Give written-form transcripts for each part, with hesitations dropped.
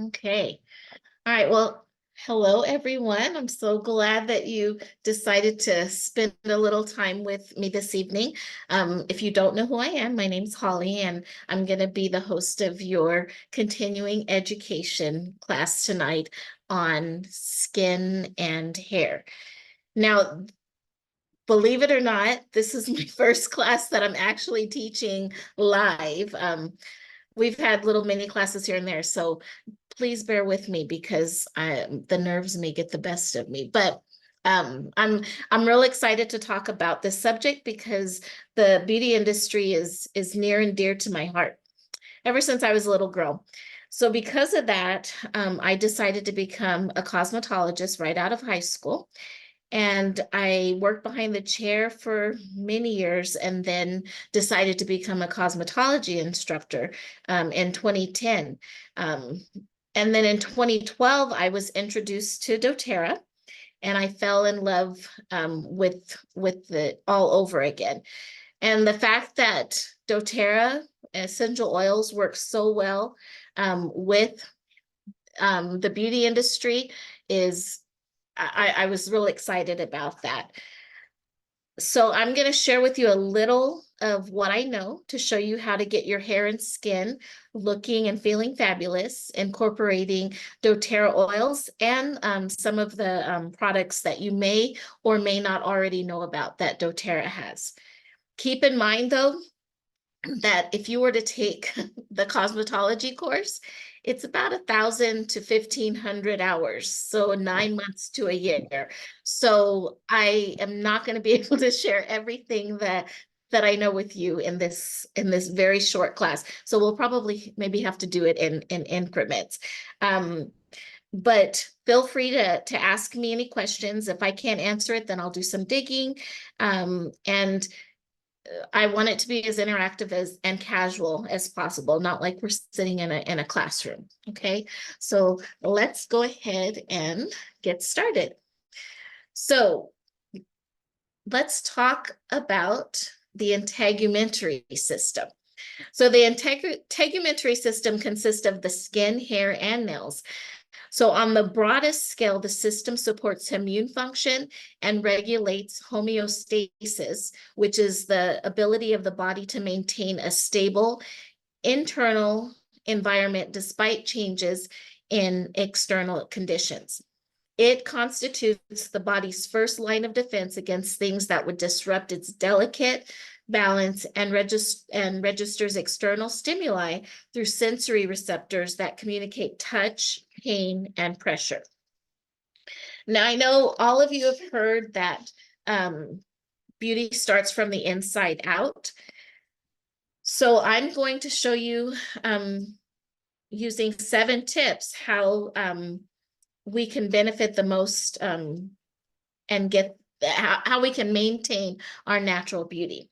Okay. All right. Well, hello, everyone. I'm so glad that you decided to spend a little time with me this evening. If you don't know who I am, my name's Holly, and I'm going to be the host of your continuing education class tonight on skin and hair. Now, believe it or not, this is my first class that I'm actually teaching live. We've had little mini classes here and there, so please bear with me because the nerves may get the best of me. But I'm real excited to talk about this subject because the beauty industry is near and dear to my heart ever since I was a little girl. So because of that, I decided to become a cosmetologist right out of high school. And I worked behind the chair for many years and then decided to become a cosmetology instructor in 2010. Um, and then in 2012, I was introduced to doTERRA and I fell in love with it all over again. And the fact that doTERRA essential oils work so well with the beauty industry is I was really excited about that. So I'm going to share with you a little of what I know to show you how to get your hair and skin looking and feeling fabulous, incorporating doTERRA oils and some of the products that you may or may not already know about that doTERRA has. Keep in mind, though, that if you were to take the cosmetology course, it's about 1,000 to 1,500 hours, so 9 months to a year. So I am not going to be able to share everything that I know with you in this very short class. So we'll probably maybe have to do it in increments. But feel free to ask me any questions. If I can't answer it, then I'll do some digging. And I want it to be as interactive and casual as possible, not like we're sitting in a classroom. Okay, so let's go ahead and get started. So let's talk about the integumentary system. So the integumentary system consists of the skin, hair, and nails. So on the broadest scale, the system supports immune function and regulates homeostasis, which is the ability of the body to maintain a stable internal environment despite changes in external conditions. It constitutes the body's first line of defense against things that would disrupt its delicate balance and registers external stimuli through sensory receptors that communicate touch, pain, and pressure. Now, I know all of you have heard that beauty starts from the inside out. So I'm going to show you using 7 tips how we can benefit the most and get how we can maintain our natural beauty.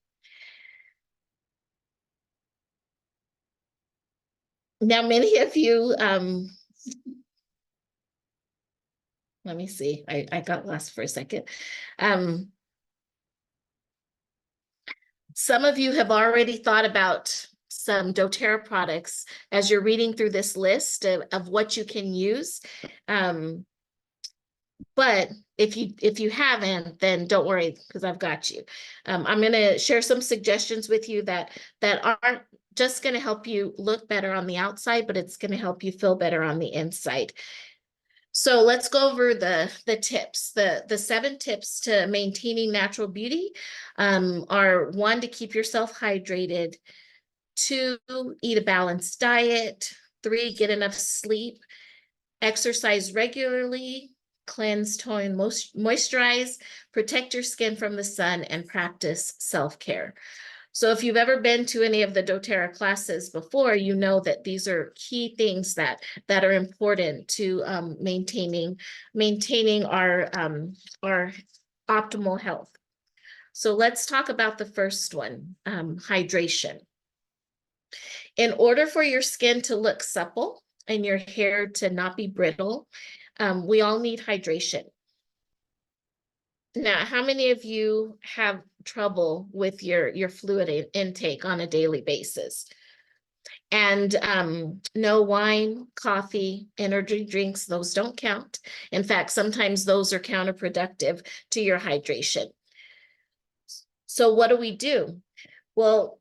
Now, many of you, let me see, I got lost for a second. Some of you have already thought about some doTERRA products as you're reading through this list of what you can use. But if you haven't, then don't worry because I've got you. I'm going to share some suggestions with you that aren't just going to help you look better on the outside, but it's going to help you feel better on the inside. So let's go over the tips. The 7 tips to maintaining natural beauty are: 1, to keep yourself hydrated; 2, eat a balanced diet; 3, get enough sleep; exercise regularly; cleanse, tone, moisturize; protect your skin from the sun; and practice self-care. So if you've ever been to any of the doTERRA classes before, you know that these are key things that are important to maintaining our optimal health. So let's talk about the first one, hydration. In order for your skin to look supple and your hair to not be brittle, we all need hydration. Now, how many of you have trouble with your fluid intake on a daily basis? And no wine, coffee, energy drinks, those don't count. In fact, sometimes those are counterproductive to your hydration. So what do? Well,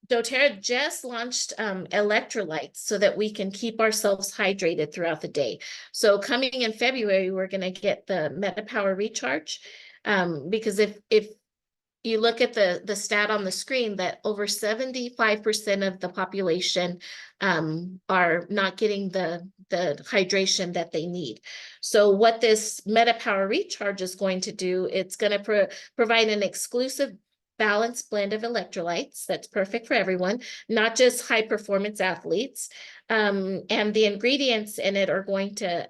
doTERRA just launched electrolytes so that we can keep ourselves hydrated throughout the day. So coming in February, we're going to get the MetaPower Recharge, because if you look at the stat on the screen that over 75% of the population are not getting the hydration that they need. So what this MetaPower Recharge is going to do, it's going to provide an exclusive balanced blend of electrolytes that's perfect for everyone, not just high performance athletes. And the ingredients in it are going to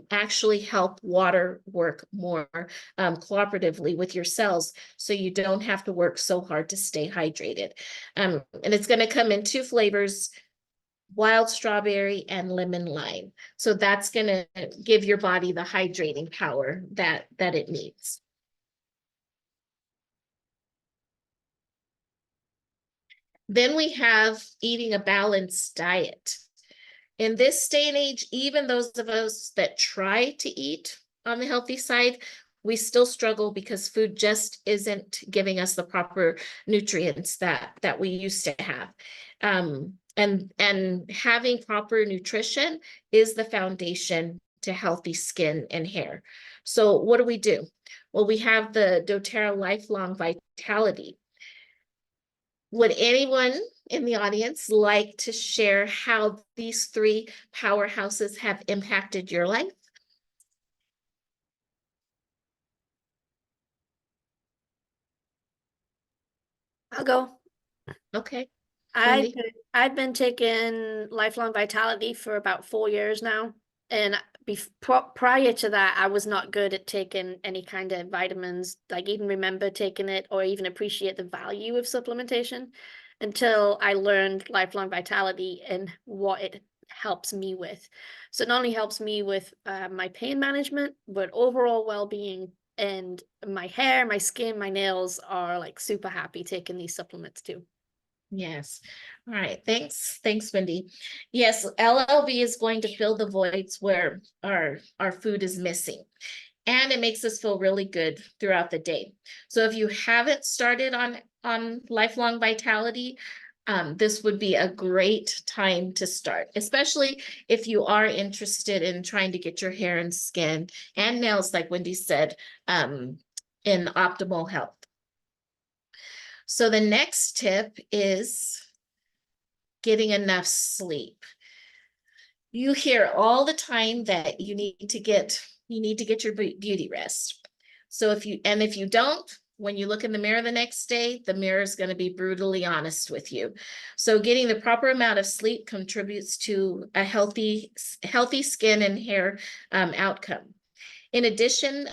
actually help water work more cooperatively with your cells, so you don't have to work so hard to stay hydrated. And it's going to come in 2 flavors, wild strawberry and lemon lime. So that's going to give your body the hydrating power that it needs. Then we have eating a balanced diet. In this day and age, even those of us that try to eat on the healthy side, we still struggle because food just isn't giving us the proper nutrients that we used to have. And having proper nutrition is the foundation to healthy skin and hair. So what do? Well, we have the doTERRA Lifelong Vitality. Would anyone in the audience like to share how these 3 powerhouses have impacted your life? I'll go. Okay. I've I've been taking Lifelong Vitality for about 4 years now, and prior to that, I was not good at taking any kind of vitamins, like even remember taking it or even appreciate the value of supplementation until I learned Lifelong Vitality and what it helps me with. So it not only helps me with my pain management, but overall well-being, and my hair, my skin, my nails are like super happy taking these supplements too. Yes. All right. Thanks. Thanks, Wendy. Yes, LLV is going to fill the voids where our food is missing. And it makes us feel really good throughout the day. So if you haven't started on Lifelong Vitality, this would be a great time to start, especially if you are interested in trying to get your hair and skin and nails, like Wendy said, in optimal health. So the next tip is getting enough sleep. You hear all the time that you need to get your beauty rest. So if you don't, when you look in the mirror the next day, the mirror is going to be brutally honest with you. So getting the proper amount of sleep contributes to a healthy skin and hair outcome. In addition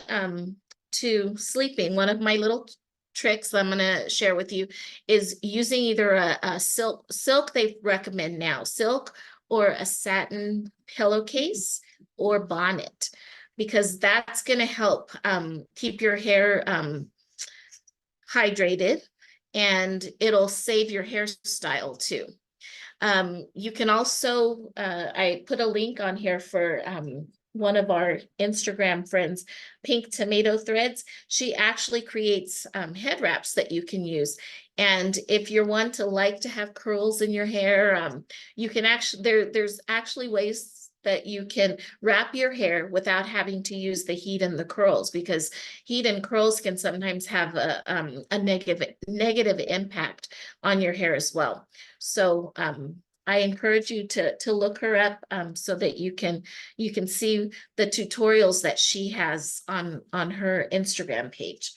to sleeping, one of my little tricks I'm going to share with you is using either a silk they recommend now, silk, or a satin pillowcase or bonnet, because that's going to help keep your hair hydrated, and it'll save your hairstyle too. You can also, I put a link on here for one of our Instagram friends, Pink Tomato Threads. She actually creates head wraps that you can use. And if you're one to like to have curls in your hair, you can actually, there's actually ways that you can wrap your hair without having to use the heat and the curls, because heat and curls can sometimes have a negative impact on your hair as well. So I encourage you to look her up so that you can see the tutorials that she has on her Instagram page.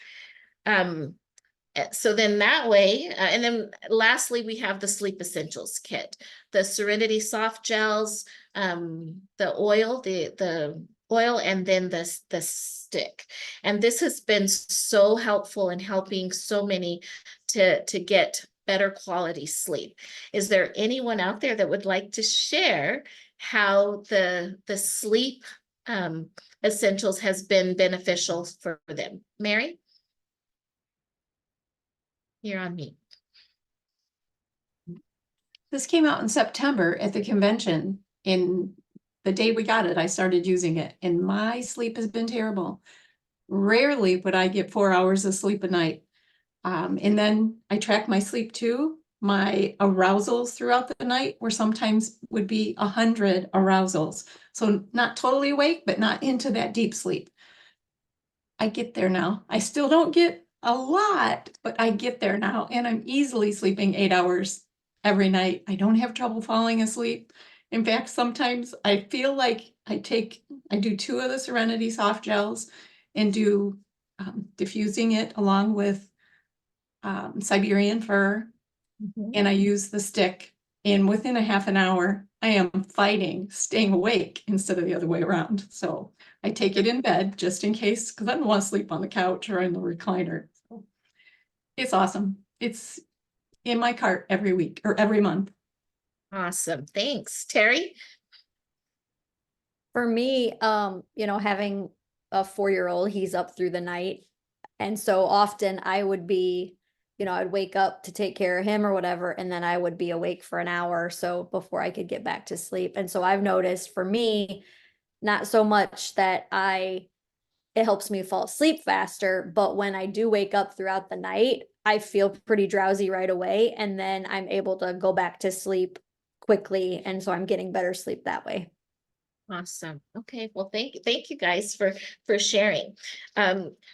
So then that way, and then lastly, we have the Sleep Essentials kit, the Serenity Soft Gels, the oil, the oil, and then the stick. And this has been so helpful in helping so many to get better quality sleep. Is there anyone out there that would like to share how the sleep essentials has been beneficial for them? Mary? You're on mute. This came out in September at the convention. In the day we got it, I started using it, and my sleep has been terrible. Rarely would I get 4 hours of sleep a night. And then I track my sleep too. My arousals throughout the night were sometimes would be 100 arousals. So not totally awake, but not into that deep sleep. I get there now. I still don't get a lot, but I get there now, and I'm easily sleeping 8 hours every night. I don't have trouble falling asleep. In fact, sometimes I feel like I do 2 of the Serenity soft gels and do diffusing it along with Siberian fir, and I use the stick. And within a half an hour, I am fighting, staying awake instead of the other way around. So I take it in bed just in case, because I don't want to sleep on the couch or in the recliner. So it's awesome. It's in my cart every week or every month. Awesome. Thanks. Terry? For me, having a 4-year-old, he's up through the night. And so often I would be, I'd wake up to take care of him or whatever, and then I would be awake for an hour or so before I could get back to sleep. And so I've noticed for me, not so much that it helps me fall asleep faster, but when I do wake up throughout the night, I feel pretty drowsy right away, and then I'm able to go back to sleep quickly. And so I'm getting better sleep that way. Awesome. Okay. Well, thank you guys for sharing.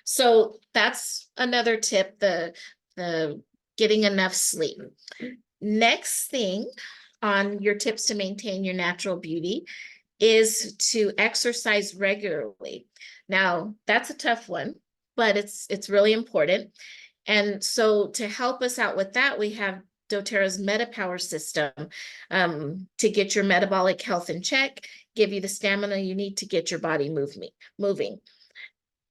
So that's another tip, the getting enough sleep. Next thing on your tips to maintain your natural beauty is to exercise regularly. Now, that's a tough one, but it's really important. And so to help us out with that, we have doTERRA's MetaPower system to get your metabolic health in check, give you the stamina you need to get your body moving.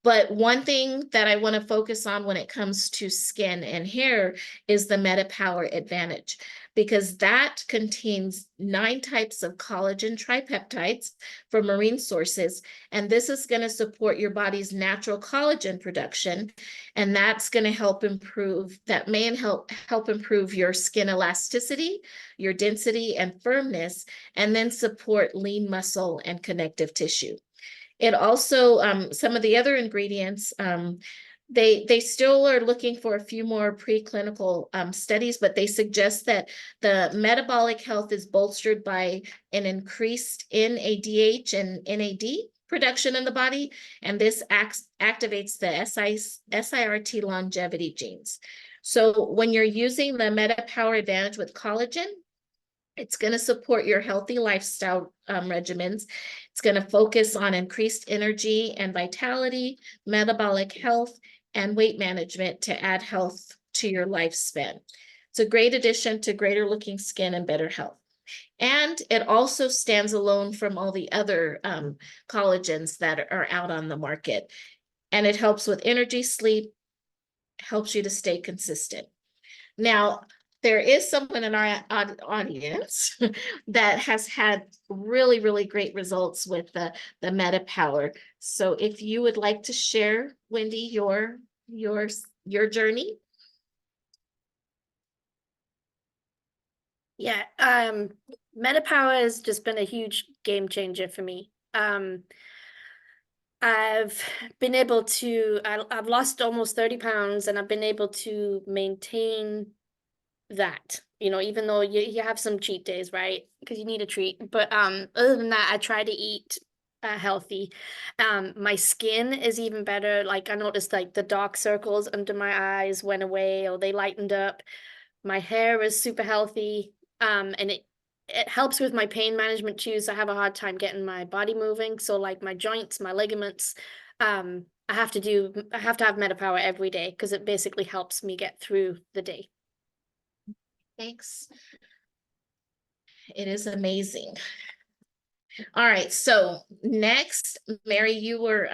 But one thing that I want to focus on when it comes to skin and hair is the MetaPower Advantage, because that contains 9 types of collagen tripeptides from marine sources. And this is going to support your body's natural collagen production. And that's going to help improve, that may help improve your skin elasticity, your density and firmness, and then support lean muscle and connective tissue. It also, some of the other ingredients, they still are looking for a few more preclinical studies, but they suggest that the metabolic health is bolstered by an increased NADH and NAD production in the body, and this activates the SIRT longevity genes. So when you're using the MetaPower Advantage with collagen, it's going to support your healthy lifestyle regimens. It's going to focus on increased energy and vitality, metabolic health, and weight management to add health to your lifespan. It's a great addition to greater looking skin and better health. And it also stands alone from all the other collagens that are out on the market. And it helps with energy, sleep, helps you to stay consistent. Now, there is someone in our audience that has had really, really great results with the MetaPower. So if you would like to share, Wendy, your journey. Yeah, MetaPower has just been a huge game changer for me. I've been able to, I've lost almost 30 pounds, and I've been able to maintain that, even though you have some cheat days, right? Because you need a treat. But other than that, I try to eat healthy. My skin is even better. Like, I noticed like the dark circles under my eyes went away, or they lightened up. My hair is super healthy. And it helps with my pain management too. So I have a hard time getting my body moving. So like my joints, my ligaments, I have to have MetaPower every day, because it basically helps me get through the day. Thanks. It is amazing. All right, so next, Mary, you were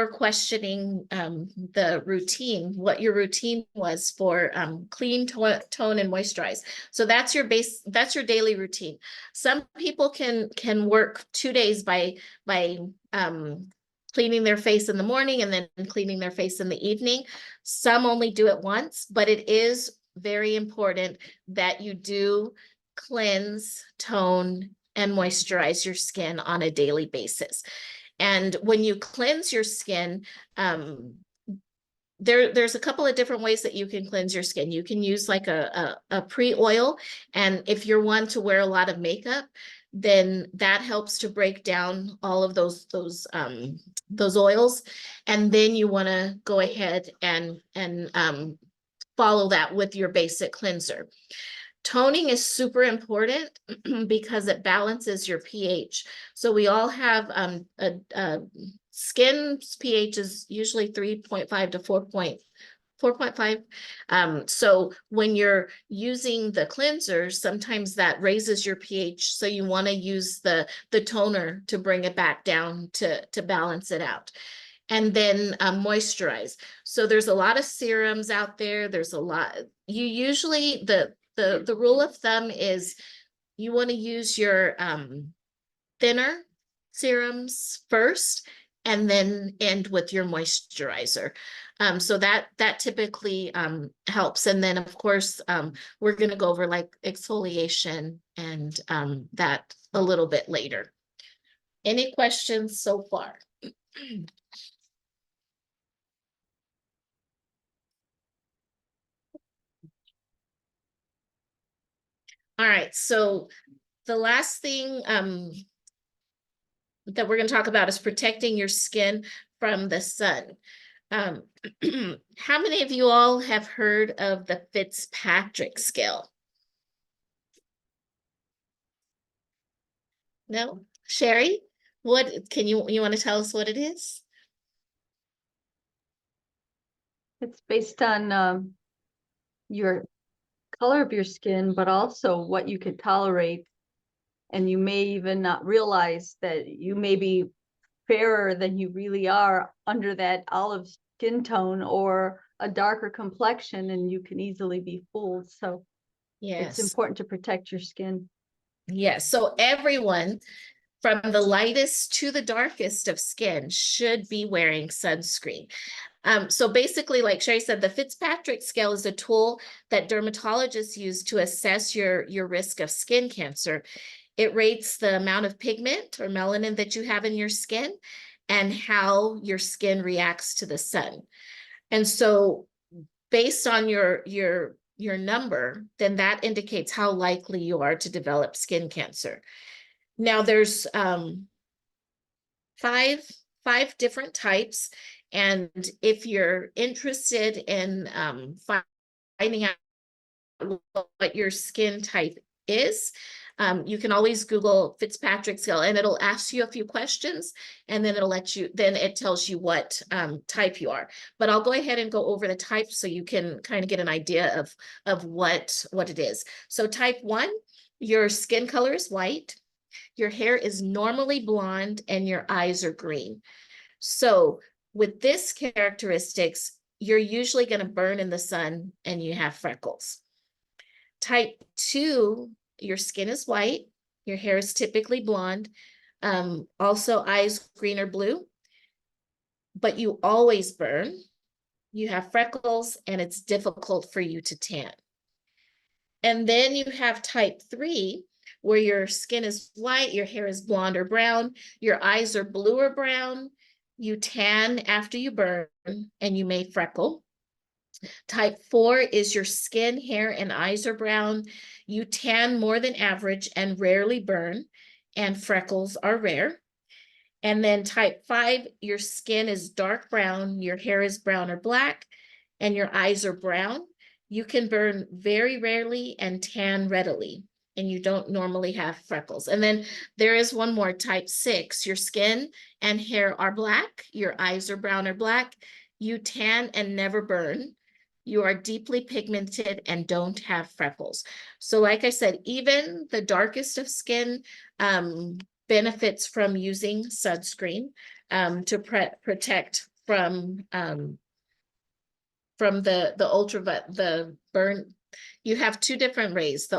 questioning the routine, what your routine was for clean, tone, and moisturize. So that's your daily routine. Some people can work 2 days by cleaning their face in the morning and then cleaning their face in the evening. Some only do it once, but it is very important that you do cleanse, tone, and moisturize your skin on a daily basis. And when you cleanse your skin, there's a couple of different ways that you can cleanse your skin. You can use like a pre-oil, and if you're one to wear a lot of makeup, then that helps to break down all of those oils. And then you want to go ahead and follow that with your basic cleanser. Toning is super important because it balances your pH. So we all have a skin's pH is usually 3.5 to 4.5. So when you're using the cleanser, sometimes that raises your pH. So you want to use the toner to bring it back down to balance it out. And then moisturize. So there's a lot of serums out there. There's a lot. You usually, the rule of thumb is you want to use your thinner serums first, and then end with your moisturizer. So that typically helps. And then of course, we're going to go over like exfoliation and that a little bit later. Any questions so far? All right, so the last thing that we're going to talk about is protecting your skin from the sun. How many of you all have heard of the Fitzpatrick scale? No? Sherry, what can you want to tell us what it is? It's based on your color of your skin, but also what you can tolerate. And you may even not realize that you may be fairer than you really are under that olive skin tone or a darker complexion, and you can easily be fooled. So Yes. it's important to protect your skin. Yes, so everyone from the lightest to the darkest of skin should be wearing sunscreen. So basically, like Sherry said, the Fitzpatrick scale is a tool that dermatologists use to assess your risk of skin cancer. It rates the amount of pigment or melanin that you have in your skin and how your skin reacts to the sun. And so based on your number, then that indicates how likely you are to develop skin cancer. Now there's five different types. And if you're interested in finding out what your skin type is, you can always Google Fitzpatrick scale, and it'll ask you a few questions, and then it tells you what type you are. But I'll go ahead and go over the types so you can kind of get an idea of what it is. So type 1, your skin color is white, your hair is normally blonde, and your eyes are green. So with this characteristics, you're usually going to burn in the sun and you have freckles. Type 2, your skin is white, your hair is typically blonde, also eyes green or blue, but you always burn, you have freckles, and it's difficult for you to tan. And then you have type 3, where your skin is white, your hair is blonde or brown, your eyes are blue or brown, you tan after you burn, and you may freckle. Type 4 is your skin, hair, and eyes are brown. You tan more than average and rarely burn, and freckles are rare. And then type 5, your skin is dark brown, your hair is brown or black, and your eyes are brown. You can burn very rarely and tan readily, and you don't normally have freckles. And then there is one more, type 6, your skin and hair are black, your eyes are brown or black, you tan and never burn, you are deeply pigmented and don't have freckles. So like I said, even the darkest of skin benefits from using sunscreen to protect from the burn. You have two different rays, the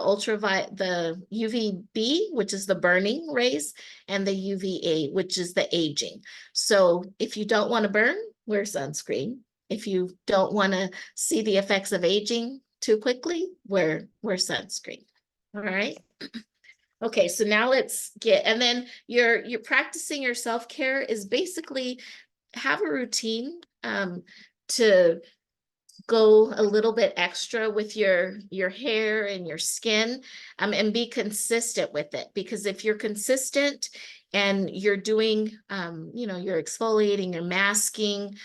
UVB, which is the burning rays, and the UVA, which is the aging. So if you don't want to burn, wear sunscreen. If you don't want to see the effects of aging, too quickly, wear sunscreen. All right. Okay, so now let's get, and then you're practicing your self-care is basically have a routine to go a little bit extra with your hair and your skin, and be consistent with it. Because if you're consistent and you're doing, you're exfoliating, you're masking,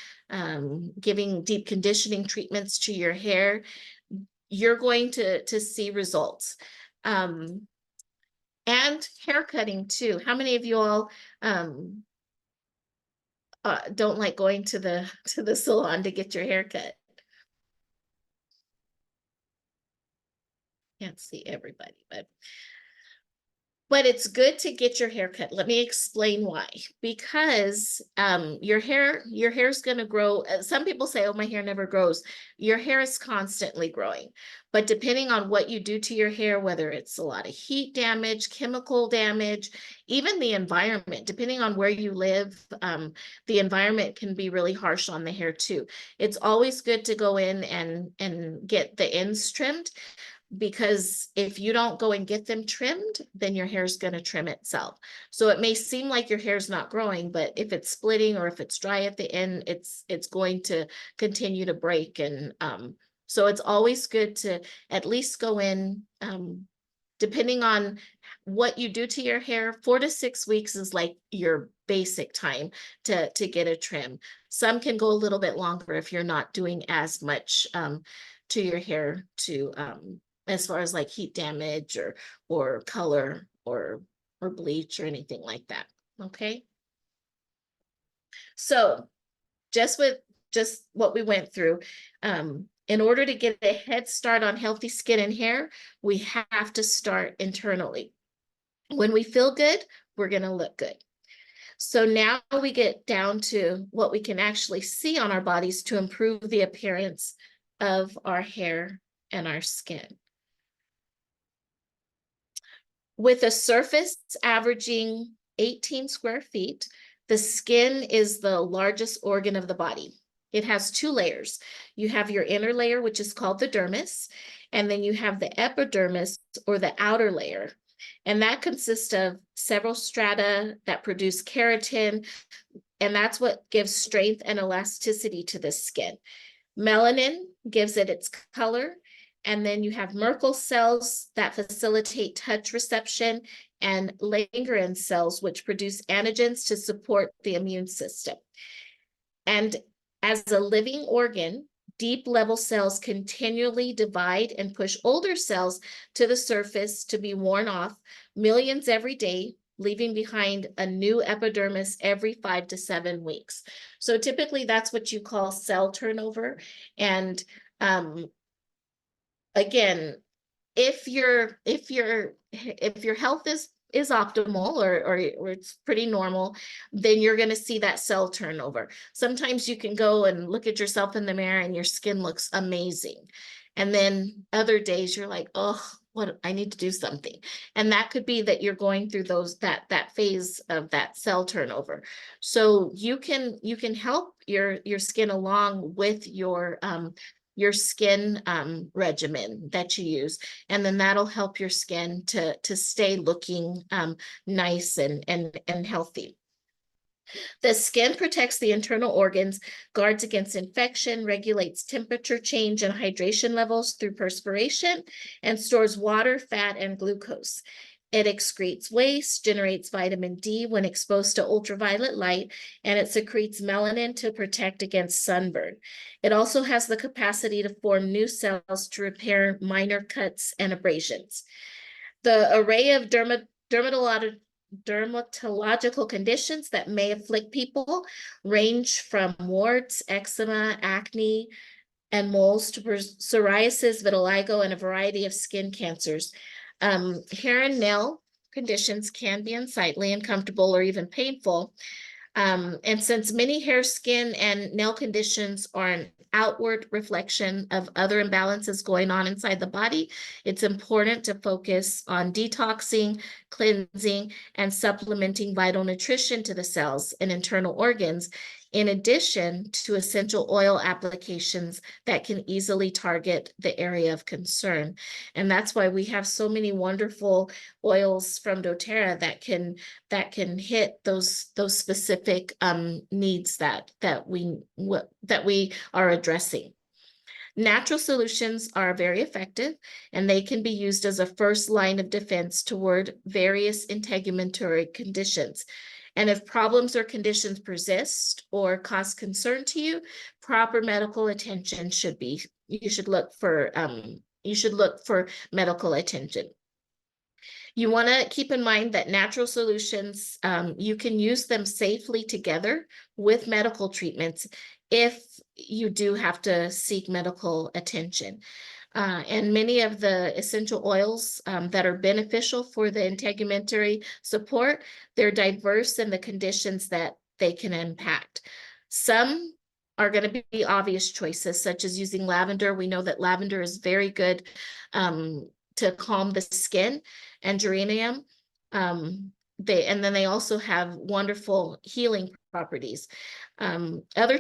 giving deep conditioning treatments to your hair, you're going to see results. And hair cutting too. How many of you all don't like going to the salon to get your hair cut? Can't see everybody, but it's good to get your hair cut. Let me explain why. Because your hair's going to grow. Some people say, oh, my hair never grows. Your hair is constantly growing. But depending on what you do to your hair, whether it's a lot of heat damage, chemical damage, even the environment, depending on where you live, the environment can be really harsh on the hair too. It's always good to go in and get the ends trimmed, because if you don't go and get them trimmed, then your hair is going to trim itself. So it may seem like your hair is not growing, but if it's splitting or if it's dry at the end, it's going to continue to break. And so it's always good to at least go in, depending on what you do to your hair, 4 to 6 weeks is like your basic time to get a trim. Some can go a little bit longer if you're not doing as much to your hair to as far as like heat damage or color or bleach or anything like that. Okay. So just what we went through, in order to get a head start on healthy skin and hair, we have to start internally. When we feel good, we're going to look good. So now we get down to what we can actually see on our bodies to improve the appearance of our hair and our skin. With a surface averaging 18 square feet, the skin is the largest organ of the body. It has 2 layers. You have your inner layer, which is called the dermis, and then you have the epidermis, or the outer layer. And that consists of several strata that produce keratin, and that's what gives strength and elasticity to the skin. Melanin gives it its color. And then you have Merkel cells that facilitate touch reception, and Langerhans cells, which produce antigens to support the immune system. And as a living organ, deep level cells continually divide and push older cells to the surface to be worn off, millions every day, leaving behind a new epidermis every 5 to 7 weeks. So typically that's what you call cell turnover. And again, if your health is optimal or it's pretty normal, then you're going to see that cell turnover. Sometimes you can go and look at yourself in the mirror and your skin looks amazing. And then other days you're like, oh, what, I need to do something. And that could be that you're going through that phase of that cell turnover. So you can help your skin along with your skin regimen that you use, and then that'll help your skin to stay looking nice and healthy. The skin protects the internal organs, guards against infection, regulates temperature change and hydration levels through perspiration, and stores water, fat, and glucose. It excretes waste, generates vitamin D when exposed to ultraviolet light, and it secretes melanin to protect against sunburn. It also has the capacity to form new cells to repair minor cuts and abrasions. The array of dermatological conditions that may afflict people range from warts, eczema, acne, and moles to psoriasis, vitiligo, and a variety of skin cancers. Hair and nail conditions can be unsightly, uncomfortable, or even painful. And since many hair, skin, and nail conditions are an outward reflection of other imbalances going on inside the body, it's important to focus on detoxing, cleansing, and supplementing vital nutrition to the cells and internal organs in addition to essential oil applications that can easily target the area of concern. And that's why we have so many wonderful oils from doTERRA that can hit those specific needs that we are addressing. Natural solutions are very effective, and they can be used as a first line of defense toward various integumentary conditions. And if problems or conditions persist or cause concern to you, proper medical attention you should look for medical attention. You want to keep in mind that natural solutions, you can use them safely together with medical treatments if you do have to seek medical attention. And many of the essential oils that are beneficial for the integumentary support, they're diverse in the conditions that they can impact. Some are going to be obvious choices, such as using lavender. We know that lavender is very good to calm the skin, and geranium. And then they also have wonderful healing properties. Other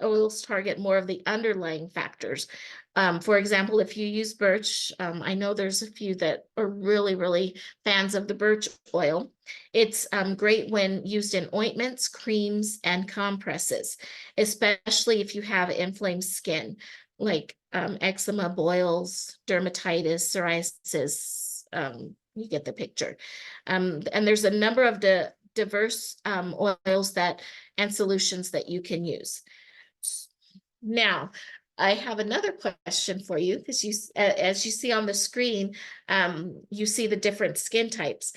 oils target more of the underlying factors. For example, if you use birch, I know there's a few that are really, really fans of the birch oil. It's great when used in ointments, creams, and compresses, especially if you have inflamed skin, like eczema, boils, dermatitis, psoriasis. You get the picture. And there's a number of diverse oils and solutions that you can use. Now, I have another question for you, because as you see on the screen, you see the different skin types.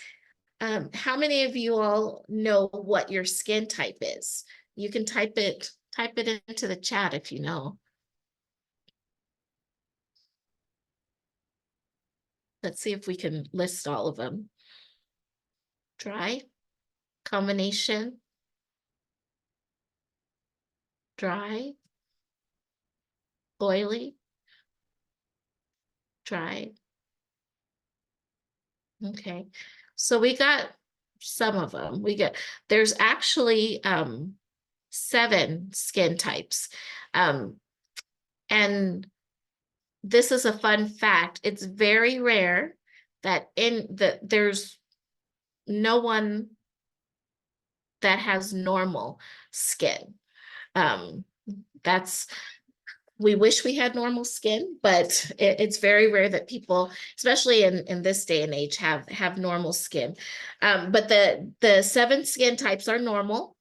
How many of you all know what your skin type is? You can type it into the chat if you know. Let's see if we can list all of them. Dry, combination, dry, oily, dry. Okay, so we got some of them. There's actually 7 skin types. And this is a fun fact. It's very rare that there's no one that has normal skin. We wish we had normal skin, but it's very rare that people, especially in this day and age, have normal skin. But the 7 skin types are normal.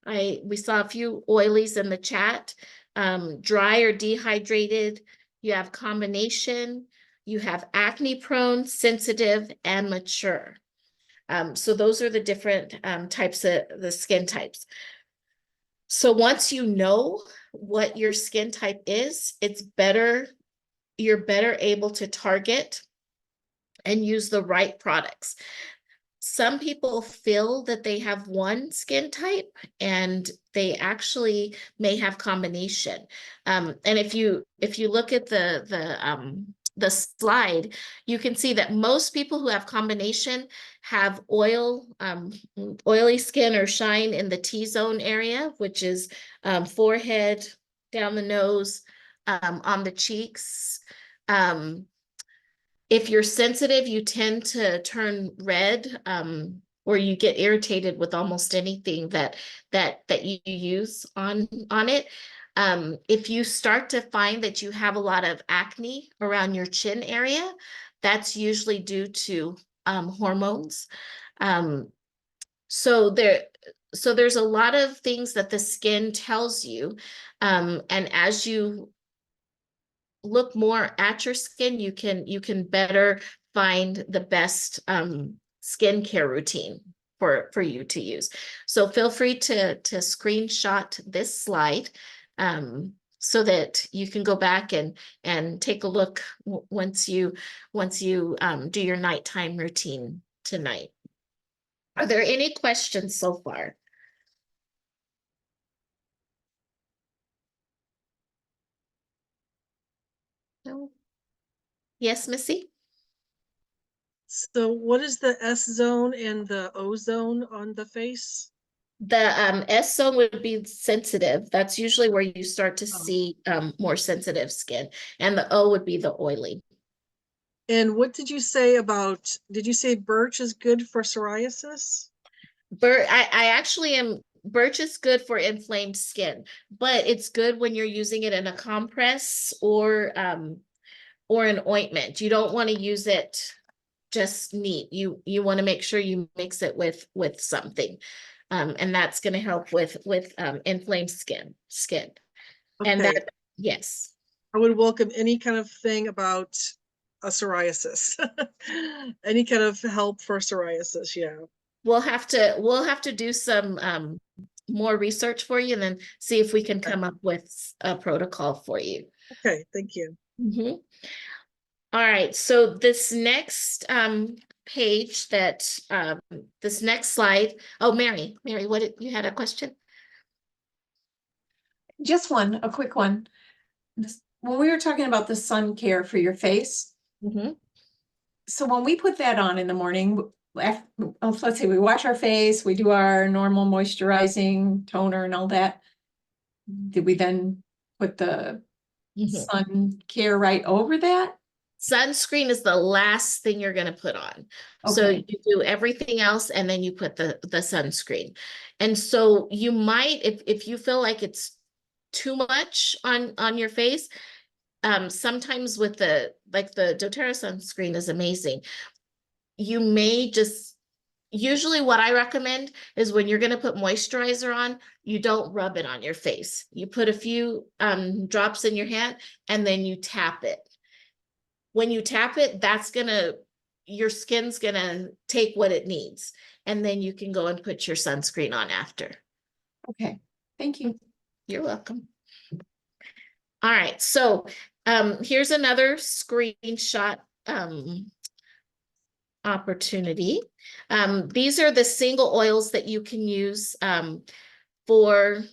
We saw a few oilies in the chat. Dry or dehydrated. You have combination. You have acne prone, sensitive, and mature. So those are the different types of the skin types. So once you know what your skin type is, you're better able to target and use the right products. Some people feel that they have one skin type, and they actually may have combination. And if you look at the slide, you can see that most people who have combination have oily skin or shine in the T-zone area, which is forehead, down the nose, on the cheeks. If you're sensitive, you tend to turn red, or you get irritated with almost anything that you use on it. If you start to find that you have a lot of acne around your chin area, that's usually due to hormones. So there's a lot of things that the skin tells you, and as you look more at your skin, you can better find the best skincare routine for you to use. So feel free to screenshot this slide so that you can go back and take a look once you do your nighttime routine tonight. Are there any questions so far? No. Yes, Missy? So what is the S zone and the O zone on the face? The S zone would be sensitive. That's usually where you start to Oh. see more sensitive skin. And the O would be the oily. And what did you say about, did you say birch is good for psoriasis? I actually am, birch is good for inflamed skin, but it's good when you're using it in a compress or an ointment. You don't want to use it just neat. You want to make sure you mix it with something. And that's going to help with inflamed skin. And Okay, that, yes. I would welcome any kind of thing about a psoriasis. Any kind of help for psoriasis, yeah. We'll have to do some more research for you and then see if we can come up with a protocol for you. Okay, thank you. Mhm. All right, so this next page this next slide. Oh, Mary, you had a question? Just one, a quick one. When we were talking about the sun care for your face, Mm-hmm. so when we put that on in the morning, let's say we wash our face, we do our normal moisturizing toner and all that. Did we then put the sun care right over that? Sunscreen is the last thing you're going to put on. So Okay. you do everything else and then you put the sunscreen. And so you might, if you feel like it's too much on your face, sometimes with the doTERRA sunscreen is amazing. You may just, usually what I recommend is when you're going to put moisturizer on, you don't rub it on your face. You put a few drops in your hand and then you tap it. When you tap it, your skin's gonna take what it needs. And then you can go and put your sunscreen on after. Okay, thank you. You're welcome. All right, so here's another screenshot opportunity. These are the single oils that you can use for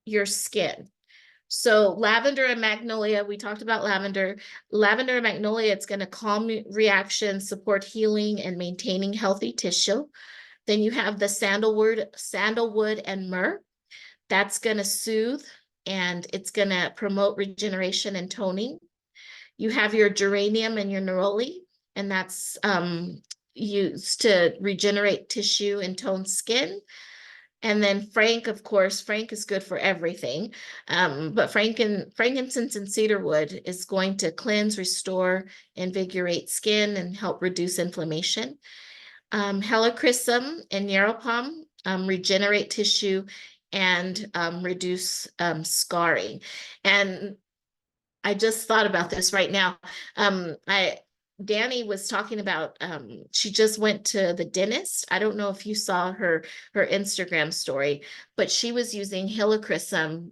your skin. So lavender and magnolia, we talked about lavender. Lavender and magnolia, it's going to calm reaction, support healing and maintaining healthy tissue. Then you have the sandalwood and myrrh. That's going to soothe and it's going to promote regeneration and toning. You have your geranium and your neroli, and that's used to regenerate tissue and tone skin. And then Frank, of course, Frank is good for everything. But frankincense and cedarwood is going to cleanse, restore, invigorate skin, and help reduce inflammation. Helichrysum and yarrow palm regenerate tissue and reduce scarring. And I just thought about this right now. Danny was talking about she just went to the dentist. I don't know if you saw her Instagram story, but she was using helichrysum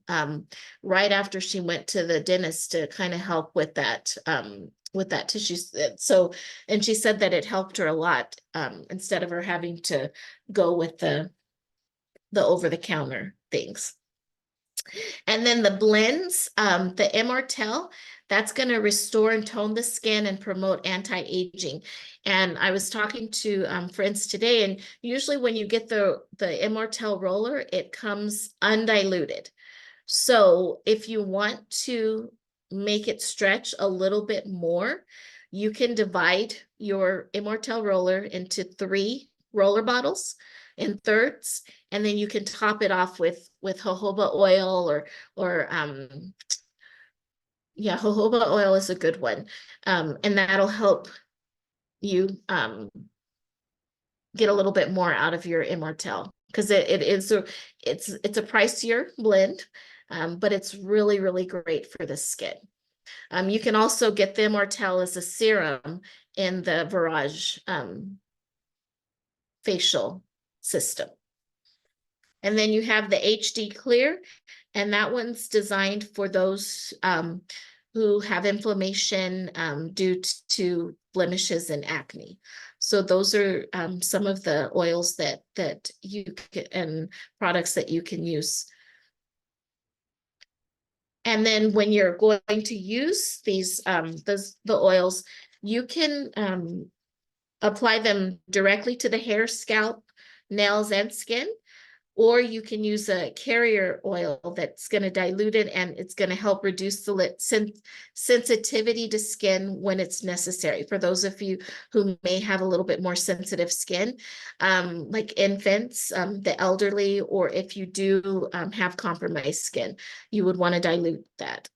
right after she went to the dentist to kind of help with that tissue. So, and she said that it helped her a lot instead of her having to go with the over-the-counter things. And then the blends, the Immortelle, that's going to restore and tone the skin and promote anti-aging. And I was talking to friends today, and usually when you get the Immortelle roller, it comes undiluted. So if you want to make it stretch a little bit more, you can divide your Immortelle roller into 3 roller bottles in thirds, and then you can top it off with jojoba oil or yeah, jojoba oil is a good one. And that'll help you get a little bit more out of your Immortelle, because it's a pricier blend, but it's really, really great for the skin. You can also get the Immortelle as a serum in the Virage facial system. And then you have the HD Clear, and that one's designed for those who have inflammation due to blemishes and acne. So those are some of the oils that you can, and products that you can use. And then when you're going to use these the oils, you can apply them directly to the hair, scalp, nails and skin. Or you can use a carrier oil that's going to dilute it, and it's going to help reduce the sensitivity to skin when it's necessary. For those of you who may have a little bit more sensitive skin, like infants, the elderly, or if you do have compromised skin, you would want to dilute that.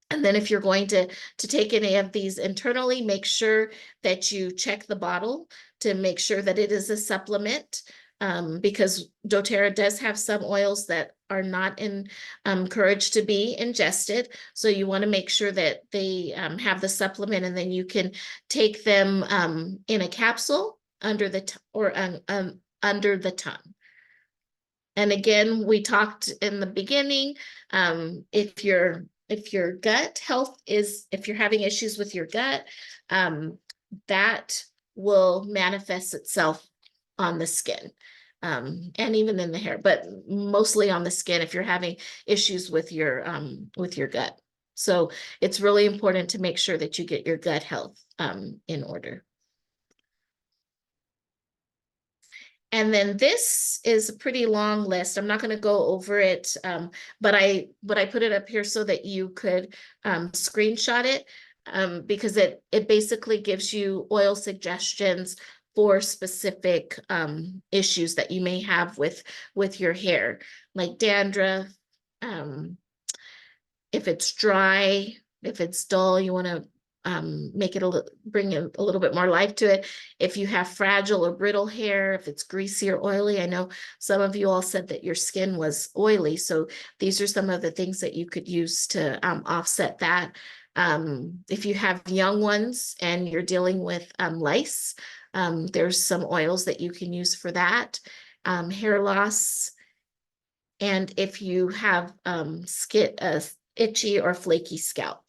And then if you're going to take any of these internally, make sure that you check the bottle to make sure that it is a supplement. Because doTERRA does have some oils that are not encouraged to be ingested. So you want to make sure that they have the supplement, and then you can take them in a capsule under the under the tongue. And again, we talked in the beginning, if your gut health is, if you're having issues with your gut, that will manifest itself on the skin, and even in the hair, but mostly on the skin if you're having issues with your gut. So it's really important to make sure that you get your gut health in order. And then this is a pretty long list. I'm not going to go over it, but I put it up here so that you could screenshot it, because it basically gives you oil suggestions for specific issues that you may have with your hair, like dandruff. If it's dry, if it's dull, you want to make it bring a little bit more life to it. If you have fragile or brittle hair, if it's greasy or oily. I know some of you all said that your skin was oily, so these are some of the things that you could use to offset that. If you have young ones and you're dealing with lice, there's some oils that you can use for that. Hair loss, and if you have itchy or flaky scalp.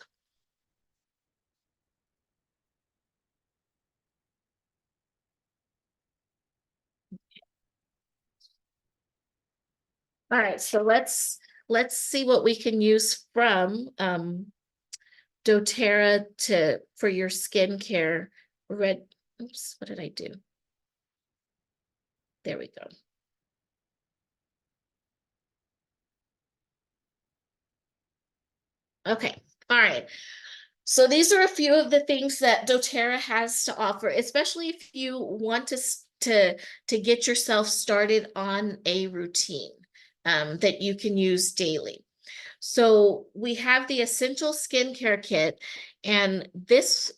All right, so let's see what we can use from doTERRA for your skincare. Oops, what did I do? There we go. Okay, all right. So these are a few of the things that doTERRA has to offer, especially if you want to get yourself started on a routine that you can use daily. So we have the essential skincare kit, and this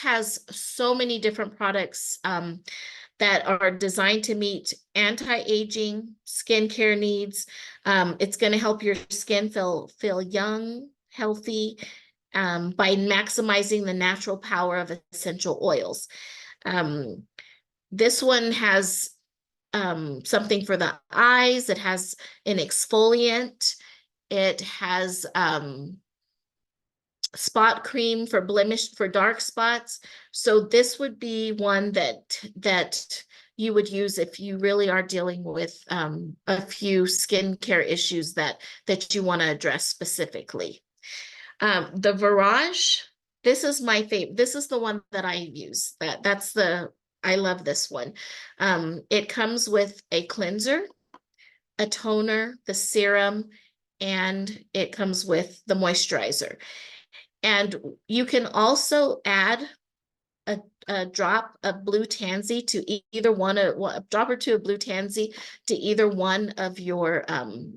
has so many different products that are designed to meet anti-aging skincare needs. It's going to help your skin feel young, healthy, by maximizing the natural power of essential oils. This one has something for the eyes. It has an exfoliant. It has spot cream for dark spots. So this would be one that you would use if you really are dealing with a few skincare issues that you want to address specifically. The Virage, this is my favorite. This is the one that I use. I love this one. It comes with a cleanser, a toner, the serum, and it comes with the moisturizer. And you can also add a drop of blue tansy to either one, a drop or two of blue tansy to either one of your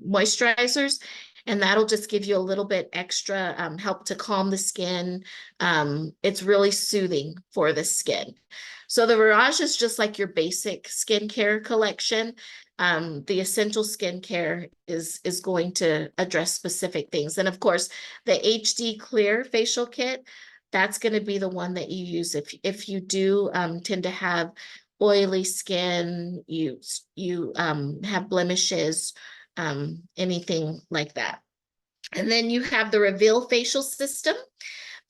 moisturizers. And that'll just give you a little bit extra help to calm the skin. It's really soothing for the skin. So the Virage is just like your basic skincare collection. The essential skincare is going to address specific things. And of course, the HD Clear facial kit, that's going to be the one that you use if you do tend to have oily skin, you have blemishes, anything like that. And then you have the Reveal facial system.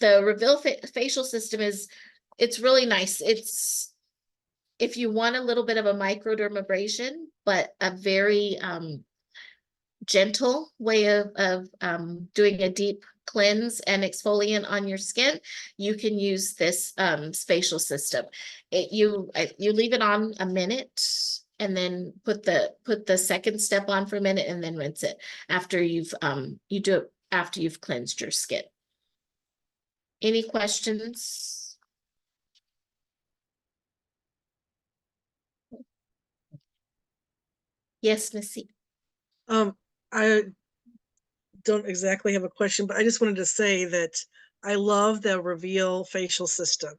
The Reveal facial system it's really nice. It's, if you want a little bit of a microdermabrasion, but a very gentle way of doing a deep cleanse and exfoliant on your skin, you can use this facial system. You leave it on a minute, and then put the second step on for a minute and then rinse it after you do it after you've cleansed your skin. Any questions? Yes, Missy. I don't exactly have a question, but I just wanted to say that I love the reveal facial system.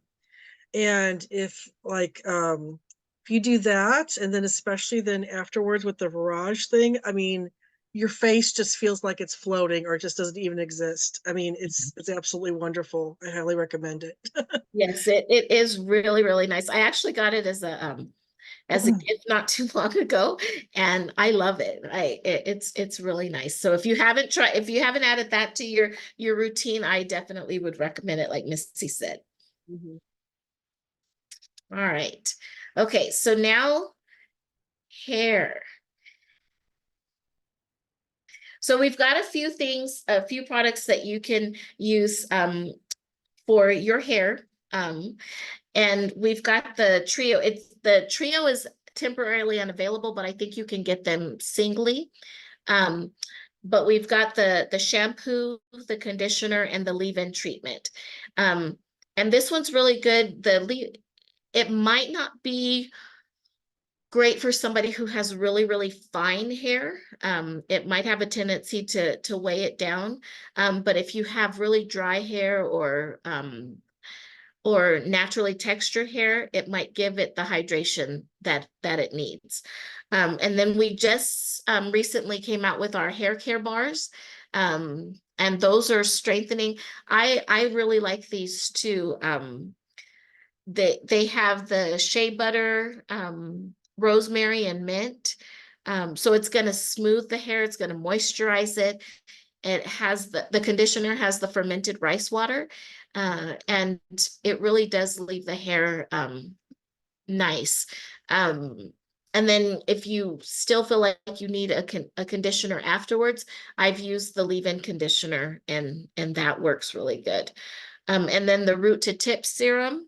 And if you do that, and then especially then afterwards with the Virage thing, I mean, your face just feels like it's floating or it just doesn't even exist. I mean, it's absolutely wonderful. I highly recommend it. Yes, it is really, really nice. I actually got it as a gift not too long ago, and I love it. It's really nice. So if you haven't added that to your routine, I definitely would recommend it, like Missy said. Mhm. All right. Okay, so now hair. So we've got a few products that you can use for your hair. And we've got the trio. The trio is temporarily unavailable, but I think you can get them singly. But we've got the shampoo, the conditioner, and the leave-in treatment. And this one's really good. It might not be great for somebody who has really, really fine hair. It might have a tendency to weigh it down. But if you have really dry hair or naturally textured hair, it might give it the hydration that it needs. And then we just recently came out with our hair care bars. And those are strengthening. I really like these too. They have the shea butter, rosemary, and mint. So it's going to smooth the hair. It's going to moisturize it. It has the conditioner has the fermented rice water, and it really does leave the hair nice. And then if you still feel like you need a conditioner afterwards, I've used the leave-in conditioner, and that works really good. And then the root to tip serum,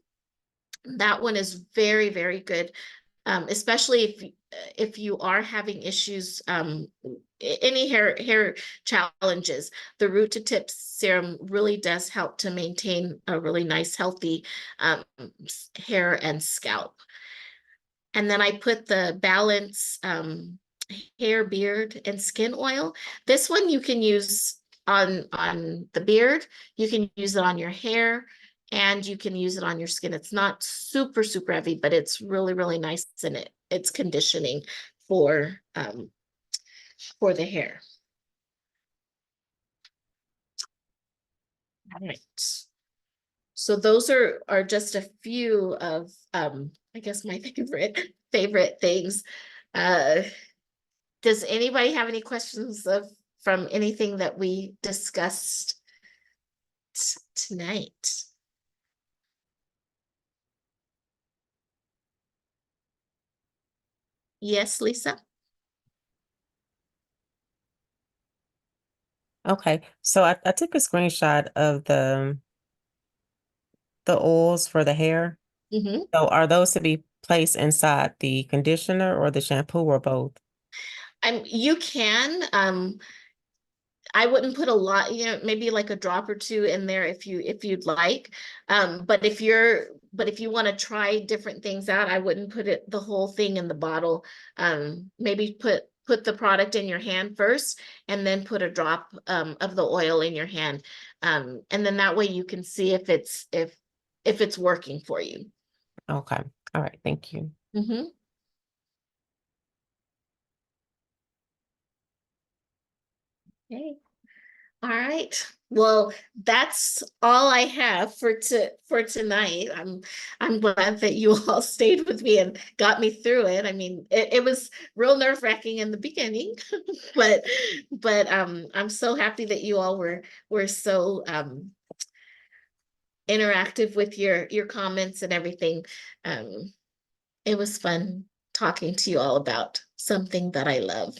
that one is very, very good, especially if you are having issues, any hair challenges. The root to tip serum really does help to maintain a really nice, healthy hair and scalp. And then I put the Balance hair, beard, and skin oil. This one you can use on the beard, you can use it on your hair, and you can use it on your skin. It's not super, super heavy, but it's really, really nice, and it's conditioning for the hair. All right. So those are just a few of I guess my favorite things. Does anybody have any questions from anything that we discussed tonight? Yes, Lisa? Okay, so I took a screenshot of the oils for the hair. Mm-hmm. So are those to be placed inside the conditioner or the shampoo or both? You can. I wouldn't put a lot, maybe like a drop or two in there if you'd like. But if you want to try different things out, I wouldn't put the whole thing in the bottle. Maybe put the product in your hand first, and then put a drop of the oil in your hand. And then that way you can see if it's working for you. Okay, all right, thank you. Mm-hmm. Okay. All right. Well, that's all I have for tonight. I'm glad that you all stayed with me and got me through it. I mean, it was real nerve-wracking in the beginning, but I'm so happy that you all were so interactive with your comments and everything. It was fun talking to you all about something that I love.